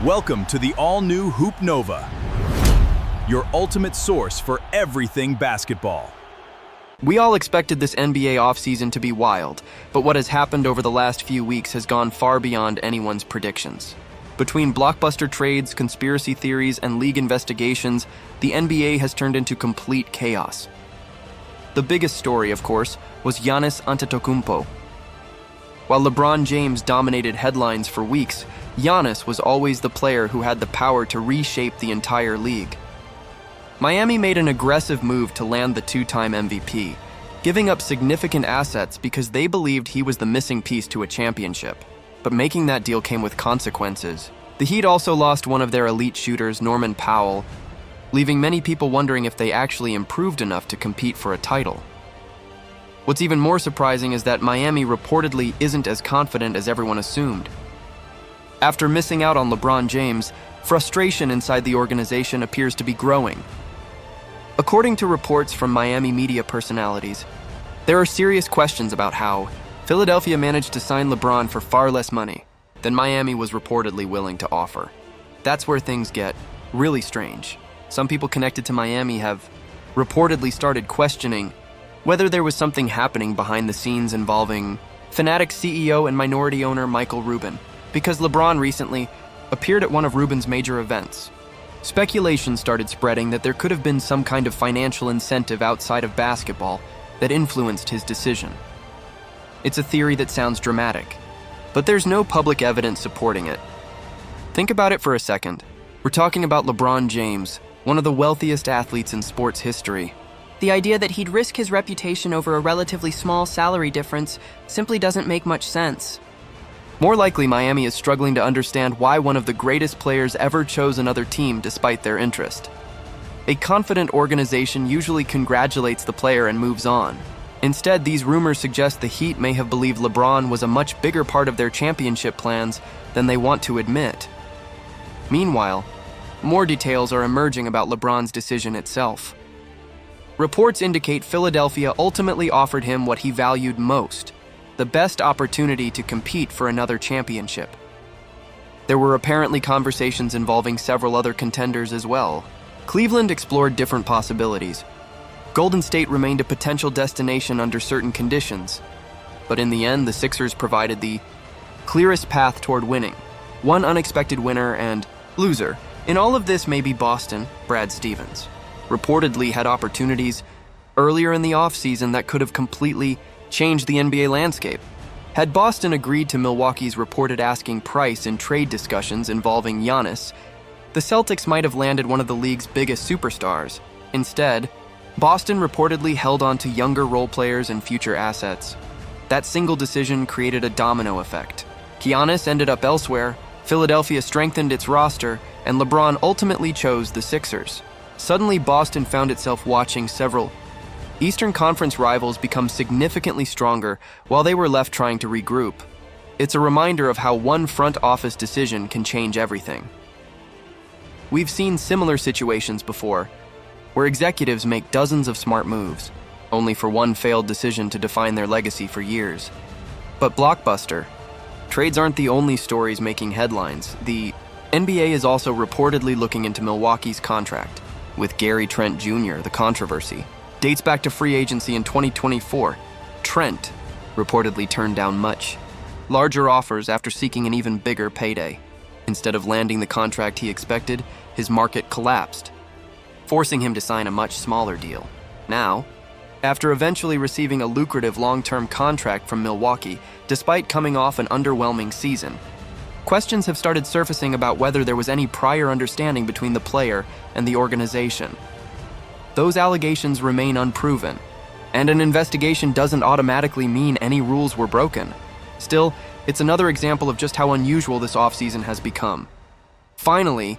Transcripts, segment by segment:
Welcome to the all-new Hoop Nova, your ultimate source for everything basketball. We all expected this NBA offseason to be wild, but what has happened over the last few weeks has gone far beyond anyone's predictions. Between blockbuster trades, conspiracy theories, and league investigations, the NBA has turned into complete chaos. The biggest story, of course, was Giannis Antetokounmpo. While LeBron James dominated headlines for weeks, Giannis was always the player who had the power to reshape the entire league. Miami made an aggressive move to land the two-time MVP, giving up significant assets because they believed he was the missing piece to a championship. But making that deal came with consequences. The Heat also lost one of their elite shooters, Norman Powell, leaving many people wondering if they actually improved enough to compete for a title. What's even more surprising is that Miami reportedly isn't as confident as everyone assumed. After missing out on LeBron James, frustration inside the organization appears to be growing. According to reports from Miami media personalities, there are serious questions about how Philadelphia managed to sign LeBron for far less money than Miami was reportedly willing to offer. That's where things get really strange. Some people connected to Miami have reportedly started questioning whether there was something happening behind the scenes involving Fanatics CEO and minority owner Michael Rubin, because LeBron recently appeared at one of Rubin's major events. Speculation started spreading that there could have been some kind of financial incentive outside of basketball that influenced his decision. It's a theory that sounds dramatic, but there's no public evidence supporting it. Think about it for a second. We're talking about LeBron James, one of the wealthiest athletes in sports history. The idea that he'd risk his reputation over a relatively small salary difference simply doesn't make much sense. More likely, Miami is struggling to understand why one of the greatest players ever chose another team despite their interest. A confident organization usually congratulates the player and moves on. Instead, these rumors suggest the Heat may have believed LeBron was a much bigger part of their championship plans than they want to admit. Meanwhile, more details are emerging about LeBron's decision itself. Reports indicate Philadelphia ultimately offered him what he valued most: the best opportunity to compete for another championship. There were apparently conversations involving several other contenders as well. Cleveland explored different possibilities. Golden State remained a potential destination under certain conditions, but in the end, the Sixers provided the clearest path toward winning. One unexpected winner and loser in all of this may be Boston. Brad Stevens reportedly had opportunities earlier in the offseason that could have completely changed the NBA landscape. Had Boston agreed to Milwaukee's reported asking price in trade discussions involving Giannis, the Celtics might have landed one of the league's biggest superstars. Instead, Boston reportedly held on to younger role players and future assets. That single decision created a domino effect. Giannis ended up elsewhere, Philadelphia strengthened its roster, and LeBron ultimately chose the Sixers. Suddenly, Boston found itself watching several Eastern Conference rivals become significantly stronger while they were left trying to regroup. It's a reminder of how one front office decision can change everything. We've seen similar situations before, where executives make dozens of smart moves, only for one failed decision to define their legacy for years. But blockbuster trades aren't the only stories making headlines. The NBA is also reportedly looking into Milwaukee's contract. With Gary Trent Jr., the controversy dates back to free agency in 2024. Trent reportedly turned down much larger offers after seeking an even bigger payday. Instead of landing the contract he expected, his market collapsed, forcing him to sign a much smaller deal. Now, after eventually receiving a lucrative long-term contract from Milwaukee, despite coming off an underwhelming season, questions have started surfacing about whether there was any prior understanding between the player and the organization. Those allegations remain unproven, and an investigation doesn't automatically mean any rules were broken. Still, it's another example of just how unusual this offseason has become. Finally,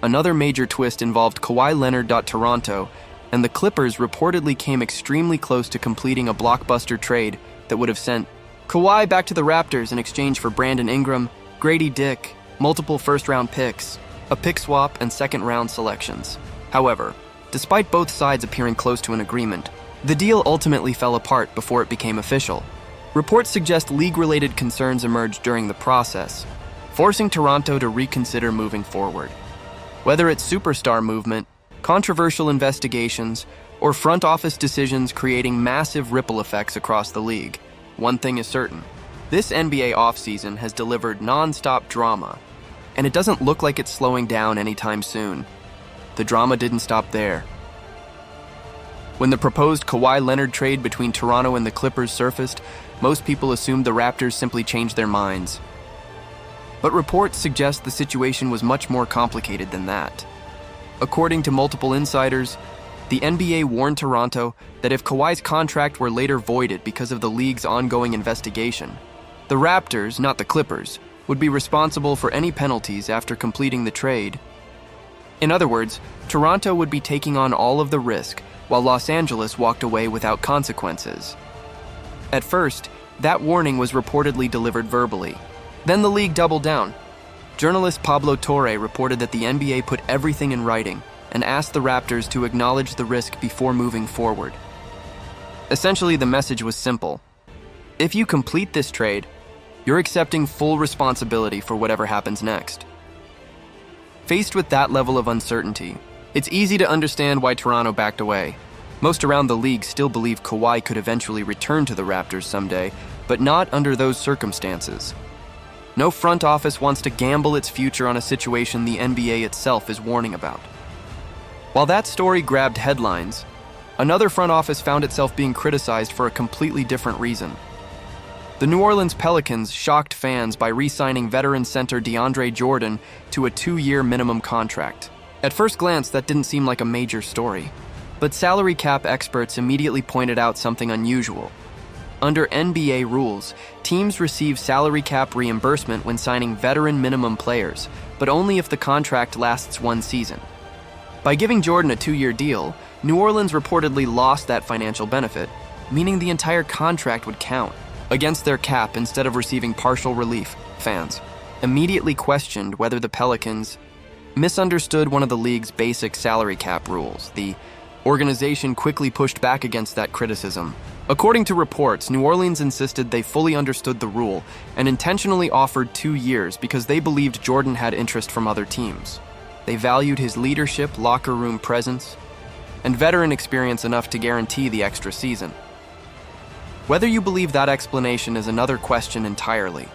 another major twist involved Kawhi Leonard. Toronto and the Clippers reportedly came extremely close to completing a blockbuster trade that would have sent Kawhi back to the Raptors in exchange for Brandon Ingram, Grady Dick, multiple first-round picks, a pick swap, and second-round selections. However, despite both sides appearing close to an agreement, the deal ultimately fell apart before it became official. Reports suggest league-related concerns emerged during the process. forcing Toronto to reconsider moving forward. Whether it's superstar movement, controversial investigations, or front office decisions creating massive ripple effects across the league, one thing is certain. This NBA offseason has delivered nonstop drama, and it doesn't look like it's slowing down anytime soon. The drama didn't stop there. When the proposed Kawhi Leonard trade between Toronto and the Clippers surfaced, most people assumed the Raptors simply changed their minds. But reports suggest the situation was much more complicated than that. According to multiple insiders, the NBA warned Toronto that if Kawhi's contract were later voided because of the league's ongoing investigation, the Raptors, not the Clippers, would be responsible for any penalties after completing the trade. In other words, Toronto would be taking on all of the risk, while Los Angeles walked away without consequences. At first, that warning was reportedly delivered verbally. Then the league doubled down. Journalist Pablo Torre reported that the NBA put everything in writing and asked the Raptors to acknowledge the risk before moving forward. Essentially, the message was simple. If you complete this trade, you're accepting full responsibility for whatever happens next. Faced with that level of uncertainty, it's easy to understand why Toronto backed away. Most around the league still believe Kawhi could eventually return to the Raptors someday, but not under those circumstances. No front office wants to gamble its future on a situation the NBA itself is warning about. While that story grabbed headlines, another front office found itself being criticized for a completely different reason. The New Orleans Pelicans shocked fans by re-signing veteran center DeAndre Jordan to a 2-year minimum contract. At first glance, that didn't seem like a major story, but salary cap experts immediately pointed out something unusual. Under NBA rules, teams receive salary cap reimbursement when signing veteran minimum players, but only if the contract lasts 1 season. By giving Jordan a 2-year deal, New Orleans reportedly lost that financial benefit, meaning the entire contract would count against their cap instead of receiving partial relief. Fans immediately questioned whether the Pelicans misunderstood one of the league's basic salary cap rules. The organization quickly pushed back against that criticism. According to reports, New Orleans insisted they fully understood the rule and intentionally offered 2 years because they believed Jordan had interest from other teams. They valued his leadership, locker room presence, and veteran experience enough to guarantee the extra season. Whether you believe that explanation is another question entirely.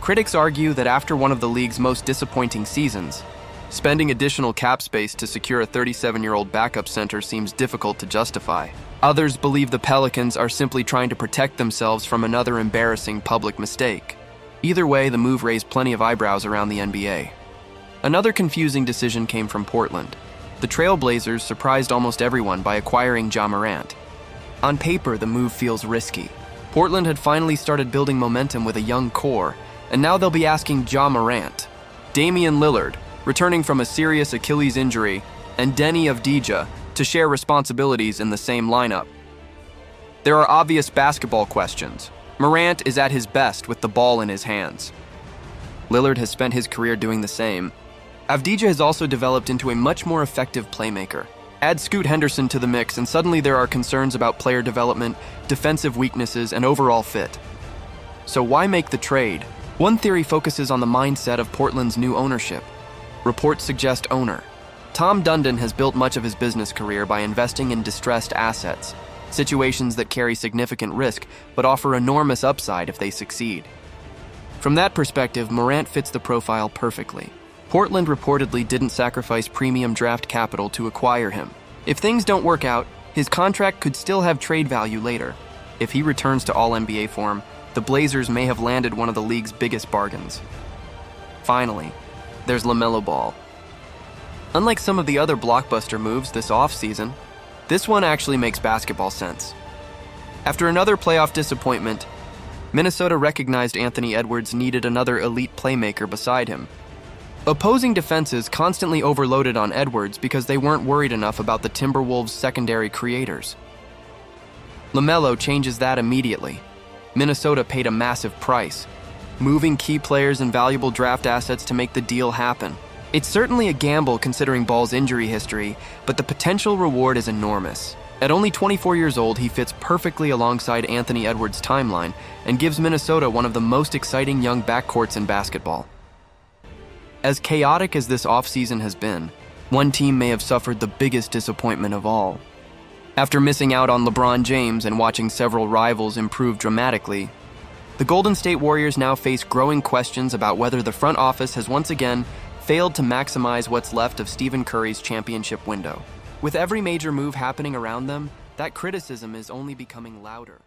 Critics argue that after one of the league's most disappointing seasons, spending additional cap space to secure a 37-year-old backup center seems difficult to justify. Others believe the Pelicans are simply trying to protect themselves from another embarrassing public mistake. Either way, the move raised plenty of eyebrows around the NBA. Another confusing decision came from Portland. The Trailblazers surprised almost everyone by acquiring Ja Morant. On paper, the move feels risky. Portland had finally started building momentum with a young core, and now they'll be asking Ja Morant, Damian Lillard, returning from a serious Achilles injury, and Deni Avdija to share responsibilities in the same lineup. There are obvious basketball questions. Morant is at his best with the ball in his hands. Lillard has spent his career doing the same. Avdija has also developed into a much more effective playmaker. Add Scoot Henderson to the mix and suddenly there are concerns about player development, defensive weaknesses, and overall fit. So why make the trade? One theory focuses on the mindset of Portland's new ownership. Reports suggest owner Tom Dundon has built much of his business career by investing in distressed assets, situations that carry significant risk but offer enormous upside if they succeed. From that perspective, Morant fits the profile perfectly. Portland reportedly didn't sacrifice premium draft capital to acquire him. If things don't work out, his contract could still have trade value later. If he returns to All-NBA form, the Blazers may have landed one of the league's biggest bargains. Finally, there's LaMelo Ball. Unlike some of the other blockbuster moves this offseason, this one actually makes basketball sense. After another playoff disappointment, Minnesota recognized Anthony Edwards needed another elite playmaker beside him. Opposing defenses constantly overloaded on Edwards because they weren't worried enough about the Timberwolves' secondary creators. LaMelo changes that immediately. Minnesota paid a massive price, moving key players and valuable draft assets to make the deal happen. It's certainly a gamble considering Ball's injury history, but the potential reward is enormous. At only 24 years old, he fits perfectly alongside Anthony Edwards' timeline and gives Minnesota one of the most exciting young backcourts in basketball. As chaotic as this offseason has been, one team may have suffered the biggest disappointment of all. After missing out on LeBron James and watching several rivals improve dramatically, the Golden State Warriors now face growing questions about whether the front office has once again failed to maximize what's left of Stephen Curry's championship window. With every major move happening around them, that criticism is only becoming louder.